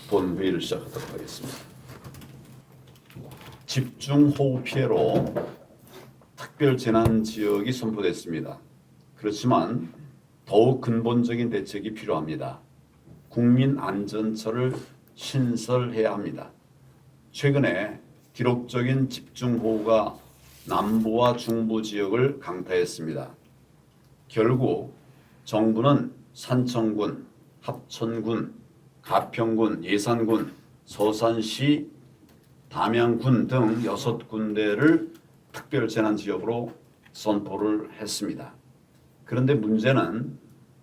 본회의를 시작하도록 하겠습니다. 집중호우 피해로 특별재난지역이 선포됐습니다. 그렇지만 더욱 근본적인 대책이 필요합니다. 국민안전처를 신설해야 합니다. 최근에 기록적인 집중호우가 남부와 중부 지역을 강타했습니다. 결국 정부는 산청군, 합천군, 가평군, 예산군, 서산시, 담양군 등 6군데를 특별재난지역으로 선포를 했습니다. 그런데 문제는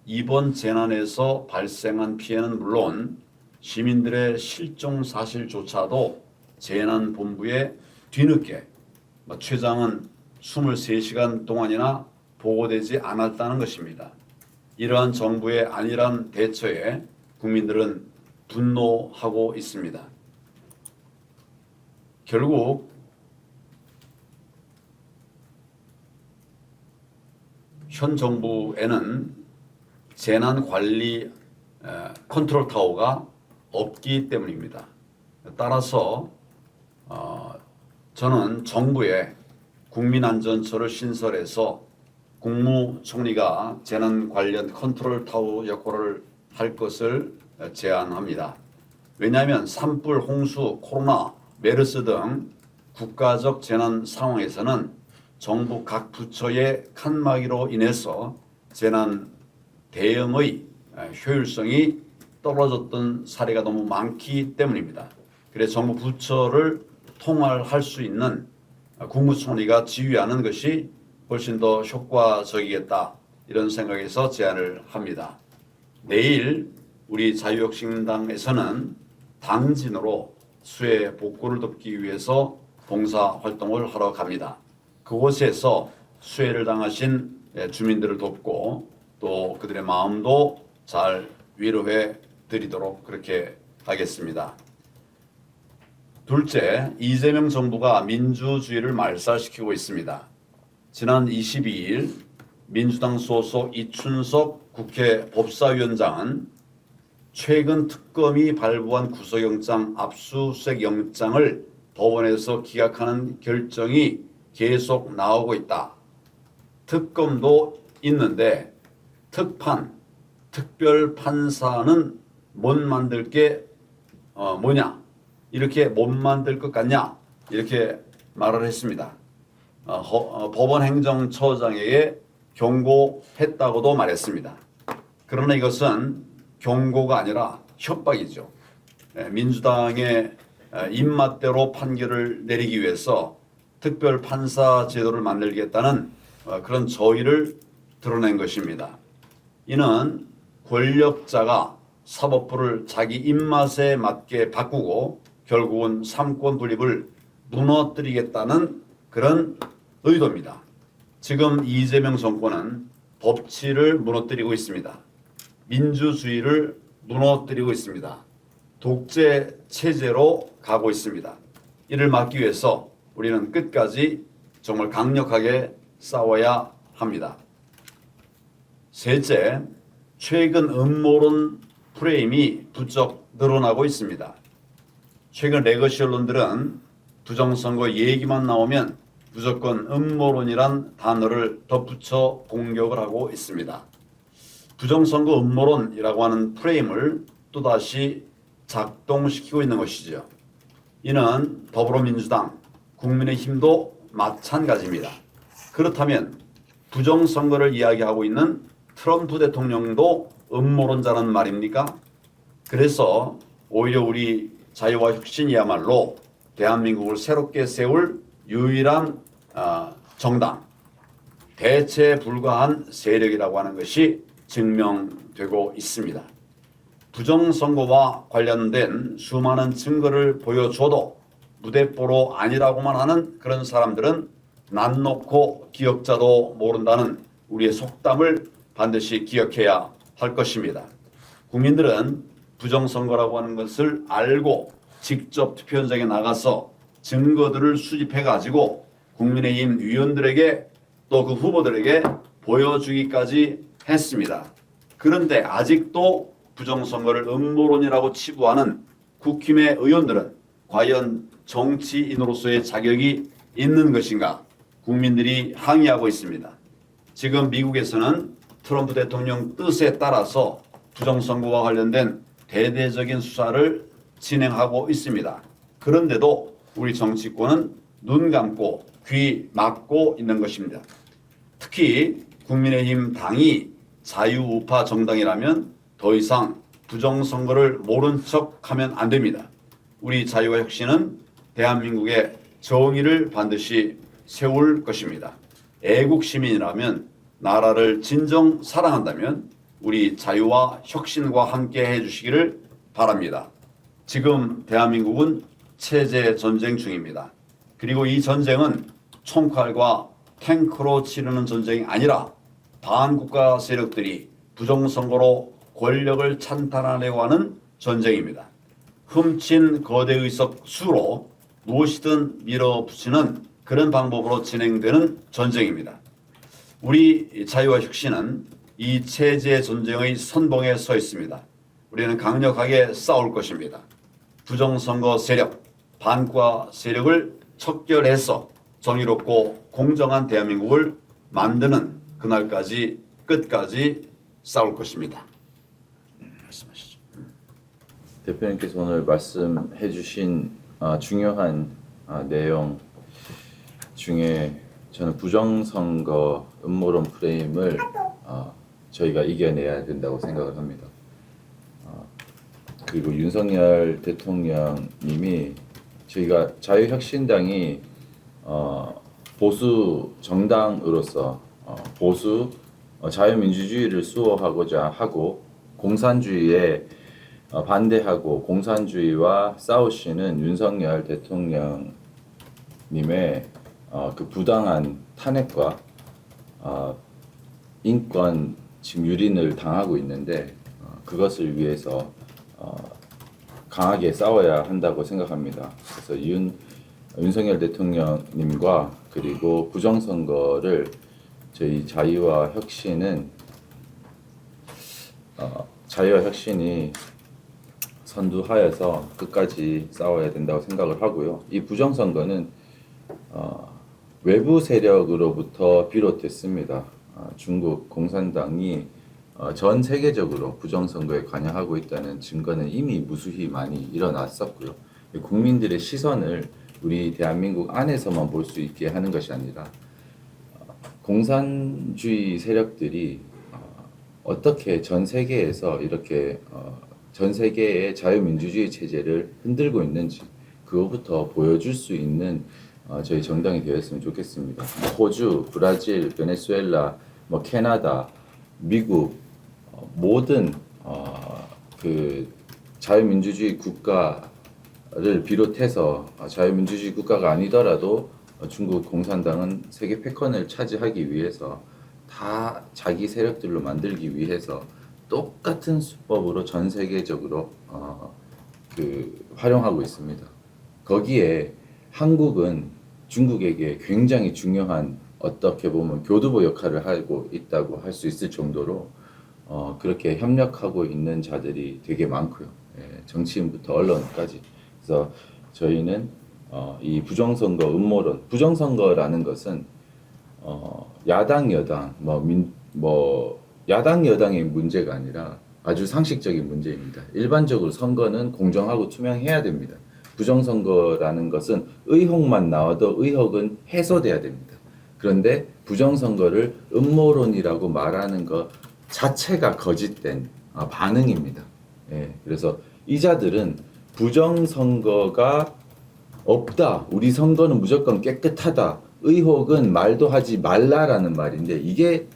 이번 재난에서 발생한 피해는 물론 시민들의 실종 사실조차도 재난본부에 뒤늦게 최장은 23시간 동안이나 보고되지 않았다는 것입니다. 이러한 정부의 안일한 대처에 국민들은 분노하고 있습니다. 결국 현 정부에는 재난관리 컨트롤 타워가 없기 때문입니다. 따라서 저는 정부에 국민안전처를 신설해서 국무총리가 재난 관련 컨트롤 타워 역할을 할 것을 제안합니다. 왜냐하면 산불, 홍수, 코로나, 메르스 등 국가적 재난 상황에서는 정부 각 부처의 칸막이로 인해서 재난 대응의 효율성이 떨어졌던 사례가 너무 많기 때문입니다. 그래서 정부 부처를 통할할 수 있는 국무총리가 지휘하는 것이 훨씬 더 효과적이겠다, 이런 생각에서 제안을 합니다. 내일 우리 자유혁신당에서는 당진으로 수해 복구를 돕기 위해서 봉사활동을 하러 갑니다. 그곳에서 수해를 당하신 주민들을 돕고 또 그들의 마음도 잘 위로해 드리도록 그렇게 하겠습니다. 둘째, 이재명 정부가 민주주의를 말살시키고 있습니다. 지난 22일 민주당 소속 이춘석 국회 법사위원장은 최근 특검이 발부한 구속영장 압수수색 영장을 법원에서 기각하는 결정이 계속 나오고 있다. 특검도 있는데 특별판사는 못 만들 게 뭐냐? 이렇게 못 만들 것 같냐? 이렇게 말을 했습니다. 법원 행정처장에게 경고했다고도 말했습니다. 그러나 이것은 경고가 아니라 협박이죠. 민주당의 입맛대로 판결을 내리기 위해서 특별판사 제도를 만들겠다는 그런 저의를 드러낸 것입니다. 이는 권력자가 사법부를 자기 입맛에 맞게 바꾸고 결국은 삼권 분립을 무너뜨리겠다는 그런 의도입니다. 지금 이재명 정권은 법치를 무너뜨리고 있습니다. 민주주의를 무너뜨리고 있습니다. 독재 체제로 가고 있습니다. 이를 막기 위해서 우리는 끝까지 정말 강력하게 싸워야 합니다. 셋째, 최근 음모론 프레임이 부쩍 늘어나고 있습니다. 최근 레거시 언론들은 부정선거 얘기만 나오면 무조건 음모론이란 단어를 덧붙여 공격을 하고 있습니다. 부정선거 음모론이라고 하는 프레임을 또다시 작동시키고 있는 것이죠. 이는 더불어민주당, 국민의힘도 마찬가지입니다. 그렇다면 부정선거를 이야기하고 있는 트럼프 대통령도 음모론자는 말입니까? 그래서 오히려 우리 자유와 혁신이야말로 대한민국을 새롭게 세울 유일한 정당, 대체에 불과한 세력이라고 하는 것이 증명되고 있습니다. 부정선거와 관련된 수많은 증거를 보여줘도 무대뽀로 아니라고만 하는 그런 사람들은 난 놓고 기억자도 모른다는 우리의 속담을 반드시 기억해야 할 것입니다. 국민들은 부정선거라고 하는 것을 알고 직접 투표 현장에 나가서 증거들을 수집해 가지고 국민의힘 위원들에게 또 그 후보들에게 보여주기까지 했습니다. 그런데 아직도 부정선거를 음모론이라고 치부하는 국힘의 의원들은 과연 정치인으로서의 자격이 있는 것인가 국민들이 항의하고 있습니다. 지금 미국에서는 트럼프 대통령 뜻에 따라서 부정선거와 관련된 대대적인 수사를 진행하고 있습니다. 그런데도 우리 정치권은 눈 감고 귀 막고 있는 것입니다. 특히 국민의힘 당이 자유우파 정당이라면 더 이상 부정선거를 모른 척하면 안 됩니다. 우리 자유와 혁신은 대한민국의 정의를 반드시 세울 것입니다. 애국 시민이라면, 나라를 진정 사랑한다면 우리 자유와 혁신과 함께 해주시기를 바랍니다. 지금 대한민국은 체제 전쟁 중입니다. 그리고 이 전쟁은 총칼과 탱크로 치르는 전쟁이 아니라 반국가 세력들이 부정선거로 권력을 찬탈하려고 하는 전쟁입니다. 훔친 거대 의석 수로 무엇이든 밀어붙이는 그런 방법으로 진행되는 전쟁입니다. 우리 자유와 혁신은 이 체제 전쟁의 선봉에 서 있습니다. 우리는 강력하게 싸울 것입니다. 부정선거 세력, 반국가 세력을 척결해서 정의롭고 공정한 대한민국을 만드는 그날까지 끝까지 싸울 것입니다. 말씀하시죠. 대표님께서 오늘 말씀해 주신 중요한 내용 중에 저는 부정선거 음모론 프레임을 저희가 이겨내야 된다고 생각을 합니다. 그리고 윤석열 대통령님이 저희가 자유혁신당이 보수 정당으로서 보수 자유민주주의를 수호하고자 하고 공산주의에 반대하고 공산주의와 싸우시는 윤석열 대통령님의 그 부당한 탄핵과 인권 지금 유린을 당하고 있는데 그것을 위해서 강하게 싸워야 한다고 생각합니다. 그래서 윤석열 대통령님과 그리고 부정선거를 저희 자유와 혁신이 선두하여서 끝까지 싸워야 된다고 생각을 하고요. 이 부정선거는 외부 세력으로부터 비롯됐습니다. 중국 공산당이 전 세계적으로 부정선거에 관여하고 있다는 증거는 이미 무수히 많이 일어났었고요. 국민들의 시선을 우리 대한민국 안에서만 볼 수 있게 하는 것이 아니라 공산주의 세력들이 어떻게 전 세계에서 이렇게 전 세계의 자유민주주의 체제를 흔들고 있는지 그거부터 보여줄 수 있는 저희 정당이 되었으면 좋겠습니다. 호주, 브라질, 베네수엘라, 캐나다, 미국 모든 그 자유민주주의 국가를 비롯해서 자유민주주의 국가가 아니더라도 중국 공산당은 세계 패권을 차지하기 위해서 다 자기 세력들로 만들기 위해서 똑같은 수법으로 전 세계적으로 활용하고 있습니다. 거기에 한국은 중국에게 굉장히 중요한 어떻게 보면 교두보 역할을 하고 있다고 할 수 있을 정도로 그렇게 협력하고 있는 자들이 되게 많고요. 정치인부터 언론까지. 그래서 저희는 이 부정선거 음모론, 부정선거라는 것은 야당 여당 야당 여당의 문제가 아니라 아주 상식적인 문제입니다. 일반적으로 선거는 공정하고 투명해야 됩니다. 부정선거라는 것은 의혹만 나와도 의혹은 해소돼야 됩니다. 그런데 부정선거를 음모론이라고 말하는 것 자체가 거짓된 반응입니다. 그래서 이 자들은 부정선거가 없다, 우리 선거는 무조건 깨끗하다, 의혹은 말도 하지 말라라는 말인데 이게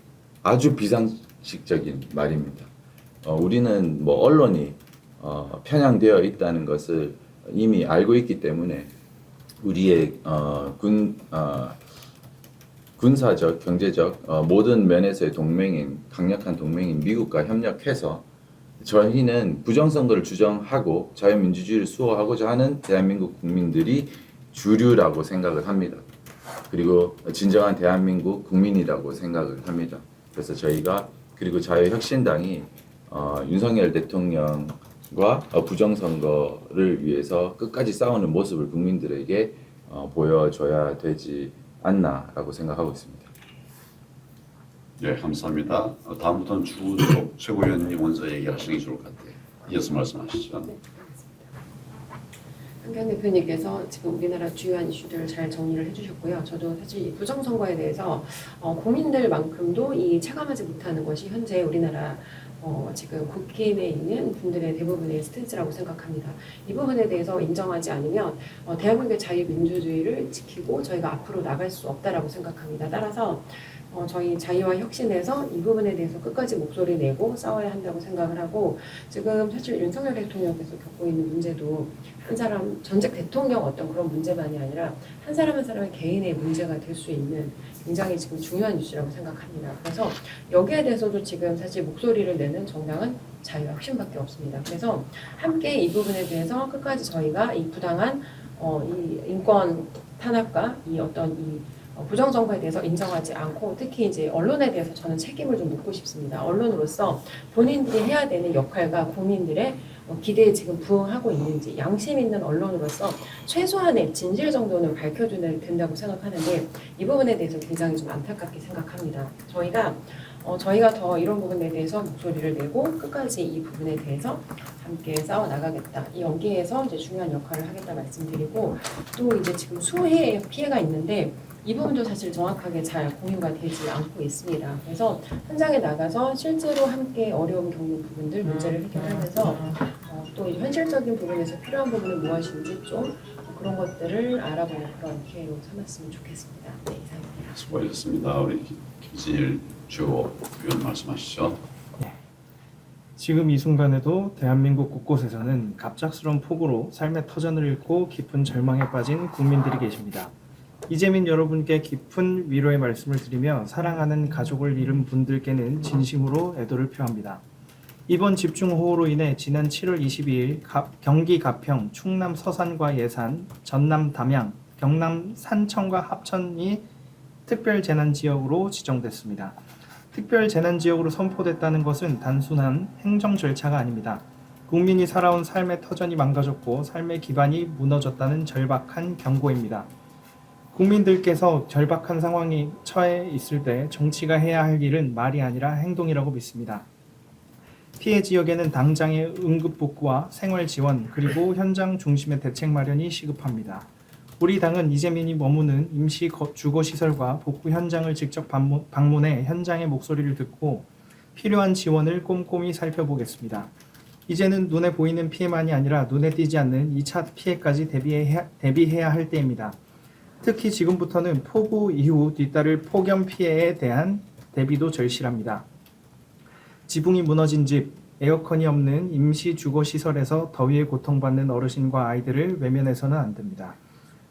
아주 비상식적인 말입니다. 우리는 언론이 편향되어 있다는 것을 이미 알고 있기 때문에 우리의 군사적, 경제적 모든 면에서의 강력한 동맹인 미국과 협력해서 저희는 부정선거를 주장하고 자유민주주의를 수호하고자 하는 대한민국 국민들이 주류라고 생각을 합니다. 그리고 진정한 대한민국 국민이라고 생각을 합니다. 그래서 저희가 그리고 자유혁신당이 윤석열 대통령님의 부정선거를 위해서 끝까지 싸우는 모습을 국민들에게 보여줘야 되지 않나라고 생각하고 있습니다. 네, 감사합니다. 다음부터는 주우석 최고위원님 먼저 얘기하시는 게 좋을 것 같아요. 이어서 말씀하시죠. 네, 한기현 대표님께서 지금 우리나라 주요한 이슈들을 잘 정리를 해주셨고요. 저도 사실 이 부정선거에 대해서 국민들만큼도 이 체감하지 못하는 것이 현재 우리나라 지금 국힘에 있는 분들의 대부분의 스탠스라고 생각합니다. 이 부분에 대해서 인정하지 않으면 대한민국의 자유민주주의를 지키고 저희가 앞으로 나갈 수 없다라고 생각합니다. 따라서 저희 자유와 혁신에서 이 부분에 대해서 끝까지 목소리 내고 싸워야 한다고 생각을 하고, 지금 사실 윤석열 대통령께서 겪고 있는 문제도 한 사람 전직 대통령 어떤 그런 문제만이 아니라 한 사람 한 사람의 개인의 문제가 될 수 있는 굉장히 지금 중요한 이슈라고 생각합니다. 그래서 여기에 대해서도 지금 사실 목소리를 내는 정당은 자유와 혁신밖에 없습니다. 그래서 함께 이 부분에 대해서 끝까지 저희가 이 부당한 이 인권 탄압과 이 어떤 이 부정선거에 대해서 인정하지 않고, 특히 이제 언론에 대해서 저는 책임을 좀 묻고 싶습니다. 언론으로서 본인들이 해야 되는 역할과 국민들의 기대에 지금 부응하고 있는지, 양심 있는 언론으로서 최소한의 진실 정도는 밝혀줘야 된다고 생각하는데, 이 부분에 대해서 굉장히 좀 안타깝게 생각합니다. 저희가 더 이런 부분에 대해서 목소리를 내고 끝까지 이 부분에 대해서 함께 싸워 나가겠다. 이 연기에서 이제 중요한 역할을 하겠다 말씀드리고, 또 이제 지금 수해의 피해가 있는데 이 부분도 사실 정확하게 잘 공유가 되지 않고 있습니다. 그래서 현장에 나가서 실제로 함께 어려움 겪는 부분들, 문제를 해결하면서 또 이제 현실적인 부분에서 필요한 부분은 무엇인지 좀 그런 것들을 알아보는 그런 기회로 삼았으면 좋겠습니다. 네, 이상입니다. 수고하셨습니다. 우리 김진일 주의원 말씀하시죠. 지금 이 순간에도 대한민국 곳곳에서는 갑작스러운 폭우로 삶의 터전을 잃고 깊은 절망에 빠진 국민들이 계십니다. 이재민 여러분께 깊은 위로의 말씀을 드리며 사랑하는 가족을 잃은 분들께는 진심으로 애도를 표합니다. 이번 집중호우로 인해 지난 7월 22일 경기 가평, 충남 서산과 예산, 전남 담양, 경남 산청과 합천이 특별재난지역으로 지정됐습니다. 특별재난지역으로 선포됐다는 것은 단순한 행정 절차가 아닙니다. 국민이 살아온 삶의 터전이 망가졌고 삶의 기반이 무너졌다는 절박한 경고입니다. 국민들께서 절박한 상황에 처해 있을 때 정치가 해야 할 일은 말이 아니라 행동이라고 믿습니다. 피해 지역에는 당장의 응급복구와 생활지원, 그리고 현장 중심의 대책 마련이 시급합니다. 우리 당은 이재민이 머무는 임시 주거시설과 복구 현장을 직접 방문해 현장의 목소리를 듣고 필요한 지원을 꼼꼼히 살펴보겠습니다. 이제는 눈에 보이는 피해만이 아니라 눈에 띄지 않는 2차 피해까지 대비해야 할 때입니다. 특히 지금부터는 폭우 이후 뒤따를 폭염 피해에 대한 대비도 절실합니다. 지붕이 무너진 집, 에어컨이 없는 임시 주거시설에서 더위에 고통받는 어르신과 아이들을 외면해서는 안 됩니다.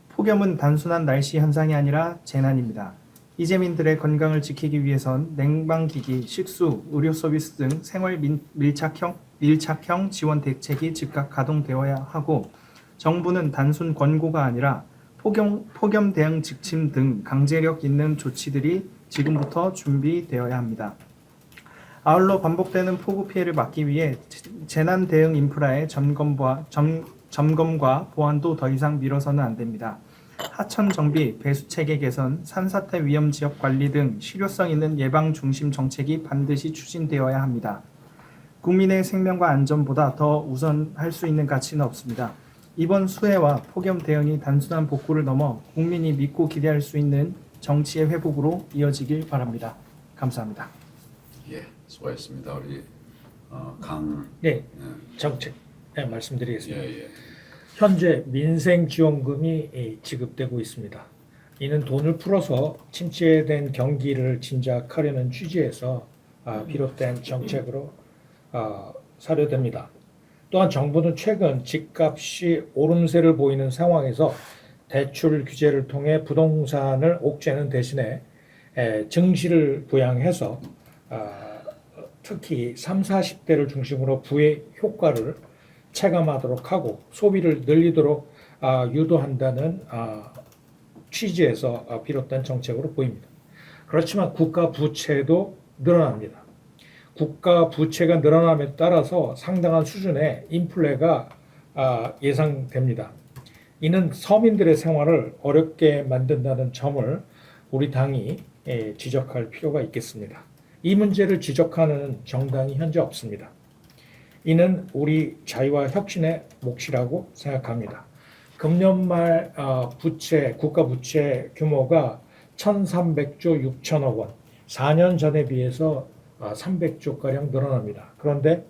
폭염은 단순한 날씨 현상이 아니라 재난입니다. 이재민들의 건강을 지키기 위해선 냉방기기, 식수, 의료 서비스 등 생활 밀착형 지원 대책이 즉각 가동되어야 하고, 정부는 단순 권고가 아니라 폭염 대응 지침 등 강제력 있는 조치들이 지금부터 준비되어야 합니다. 아울러 반복되는 폭우 피해를 막기 위해 재난 대응 인프라의 점검과 보완도 더 이상 미뤄서는 안 됩니다. 하천 정비, 배수 체계 개선, 산사태 위험 지역 관리 등 실효성 있는 예방 중심 정책이 반드시 추진되어야 합니다. 국민의 생명과 안전보다 더 우선할 수 있는 가치는 없습니다. 이번 수해와 폭염 대응이 단순한 복구를 넘어 국민이 믿고 기대할 수 있는 정치의 회복으로 이어지길 바랍니다. 감사합니다. 예, 수고하셨습니다. 우리 강. 네, 정책 말씀드리겠습니다. 예. 현재 민생지원금이 지급되고 있습니다. 이는 돈을 풀어서 침체된 경기를 진작하려는 취지에서 비롯된 정책으로 사료됩니다. 또한 정부는 최근 집값이 오름세를 보이는 상황에서 대출 규제를 통해 부동산을 옥죄는 대신에 증시를 부양해서 특히 30, 40대를 중심으로 부의 효과를 체감하도록 하고 소비를 늘리도록 유도한다는 취지에서 비롯된 정책으로 보입니다. 그렇지만 국가 부채도 늘어납니다. 국가 부채가 늘어남에 따라서 상당한 수준의 인플레가 예상됩니다. 이는 서민들의 생활을 어렵게 만든다는 점을 우리 당이 지적할 필요가 있겠습니다. 이 문제를 지적하는 정당이 현재 없습니다. 이는 우리 자유와 혁신의 몫이라고 생각합니다. 금년 말 국가 부채 규모가 1,300조 6천억 원, 4년 전에 비해서 300조가량 늘어납니다. 그런데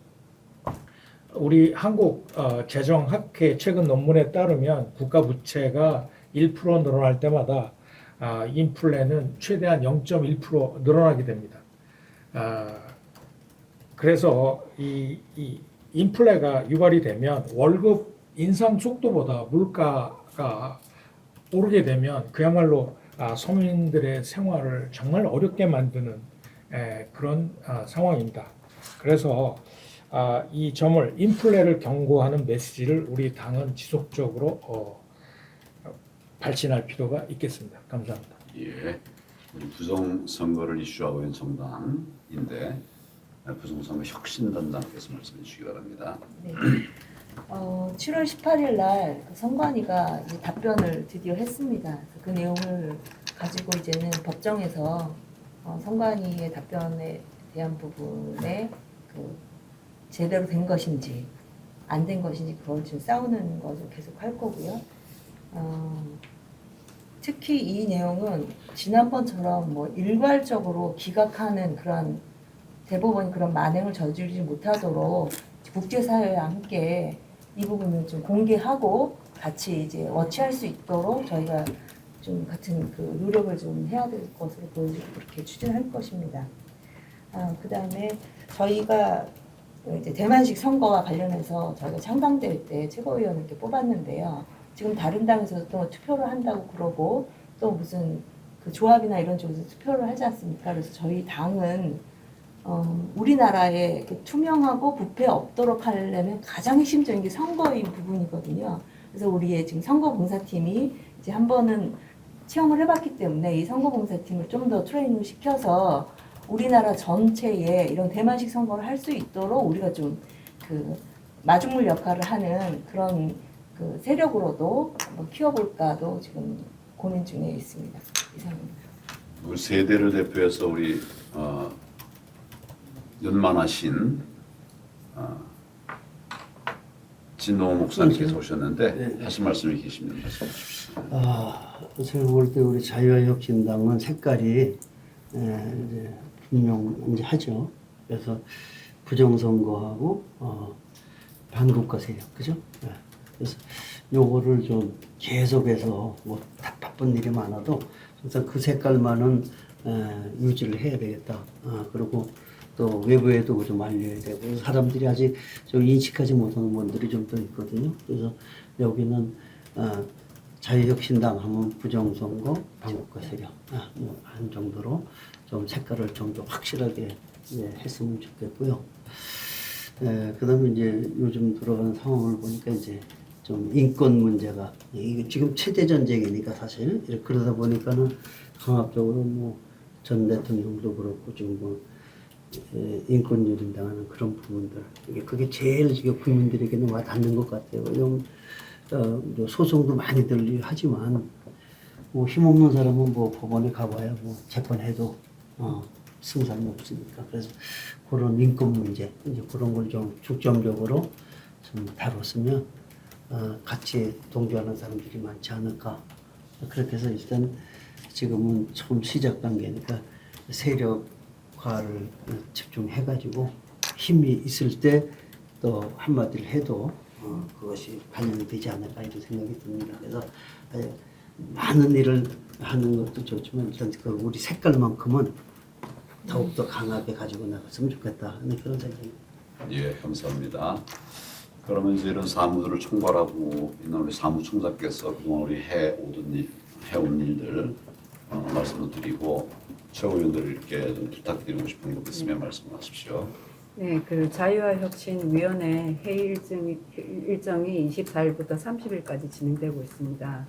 우리 한국 재정학회 최근 논문에 따르면 국가 부채가 1% 늘어날 때마다 인플레는 최대한 0.1% 늘어나게 됩니다. 그래서 이 인플레가 유발이 되면 월급 인상 속도보다 물가가 오르게 되면 그야말로 서민들의 생활을 정말 어렵게 만드는 그런 상황입니다. 그래서 이 점을 인플레를 경고하는 메시지를 우리 당은 지속적으로 발신할 필요가 있겠습니다. 감사합니다. 예, 우리 부정선거를 이슈하고 있는 정당인데 부정선거 혁신단장께서 말씀해 주시기 바랍니다. 네. 7월 18일 날 선관위가 이제 답변을 드디어 했습니다. 그 내용을 가지고 이제는 법정에서 선관위의 답변에 대한 부분에 제대로 된 것인지 안 된 것인지 그걸 지금 싸우는 것을 계속 할 거고요. 특히 이 내용은 지난번처럼 뭐 일괄적으로 기각하는 그런 대법원이 그런 만행을 저지르지 못하도록 국제사회와 함께 이 부분을 좀 공개하고 같이 이제 워치할 수 있도록 저희가 좀 같은 그 노력을 좀 해야 될 것으로 보여지고 그렇게 추진할 것입니다. 그다음에 저희가 이제 대만식 선거와 관련해서 저희가 창당될 때 최고위원을 이렇게 뽑았는데요. 지금 다른 당에서 또 투표를 한다고 그러고 또 무슨 그 조합이나 이런 쪽에서 투표를 하지 않습니까? 그래서 저희 당은 우리나라에 투명하고 부패 없도록 하려면 가장 핵심적인 게 선거인 부분이거든요. 그래서 우리의 지금 선거봉사팀이 이제 한 번은 체험을 해봤기 때문에 이 선거봉사팀을 좀 더 트레이닝을 시켜서 우리나라 전체에 이런 대만식 선거를 할 수 있도록 우리가 좀 그 마중물 역할을 하는 그런 그 세력으로도 한번 키워볼까도 지금 고민 중에 있습니다. 이상입니다. 우리 세대를 대표해서 우리 연만하신 진노 목사님께서 오셨는데 하실 말씀이 계시면 말씀해 주십시오. 제가 볼 때 우리 자유혁신당은 색깔이 이제 분명하죠. 그래서 부정선거하고 반국가 세력, 그죠? 그래서 요거를 좀 계속해서 뭐 바쁜 일이 많아도 항상 그 색깔만은 유지를 해야 되겠다. 그리고 또 외부에도 좀 알려야 되고 사람들이 아직 좀 인식하지 못하는 분들이 좀 더 있거든요. 그래서 여기는 자유혁신당 하면 부정선거, 반국가 세력 한 정도로 좀 색깔을 좀 더 확실하게 했으면 좋겠고요. 그다음에 이제 요즘 들어가는 상황을 보니까 이제 좀 인권 문제가 이게 지금 최대 전쟁이니까 사실 그러다 보니까는 강압적으로 뭐 전 대통령도 그렇고 좀 인권 유린당하는 그런 부분들 그게 제일 지금 국민들에게는 와 닿는 것 같아요. 왜냐면 소송도 많이들 하지만 뭐 힘없는 사람은 뭐 법원에 가봐야 뭐 재판해도 승산이 없으니까 그래서 그런 인권 문제 이제 그런 걸 좀 중점적으로 좀 다뤘으면 같이 동조하는 사람들이 많지 않을까 그렇게 해서 일단 지금은 처음 시작 단계니까 세력화를 집중해가지고 힘이 있을 때 또 한마디를 해도 그것이 반영이 되지 않을까 이런 생각이 듭니다. 그래서 많은 일을 하는 것도 좋지만 일단 그 우리 색깔만큼은 더욱더 강하게 가지고 나갔으면 좋겠다 하는 그런 생각입니다. 예, 감사합니다. 그러면 이제 이런 사무들을 총괄하고 있는 우리 사무총장께서 그동안 우리 해온 일들 말씀을 드리고 최고위원들께 좀 부탁드리고 싶은 것 있으면 말씀을 하십시오. 네, 그 자유와 혁신 위원회 회의 일정이 24일부터 30일까지 진행되고 있습니다.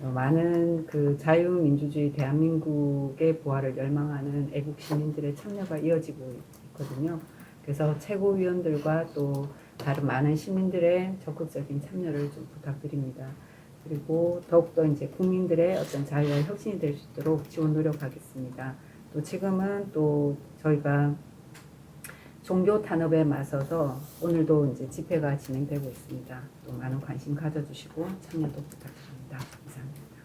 많은 그 자유민주주의 대한민국의 부활을 열망하는 애국 시민들의 참여가 이어지고 있거든요. 그래서 최고위원들과 또 다른 많은 시민들의 적극적인 참여를 좀 부탁드립니다. 그리고 더욱더 이제 국민들의 어떤 자유와 혁신이 될 수 있도록 지원 노력하겠습니다. 또 지금은 또 저희가 종교 탄압에 맞서서 오늘도 이제 집회가 진행되고 있습니다. 또 많은 관심 가져주시고 참여도 부탁드립니다. 감사합니다.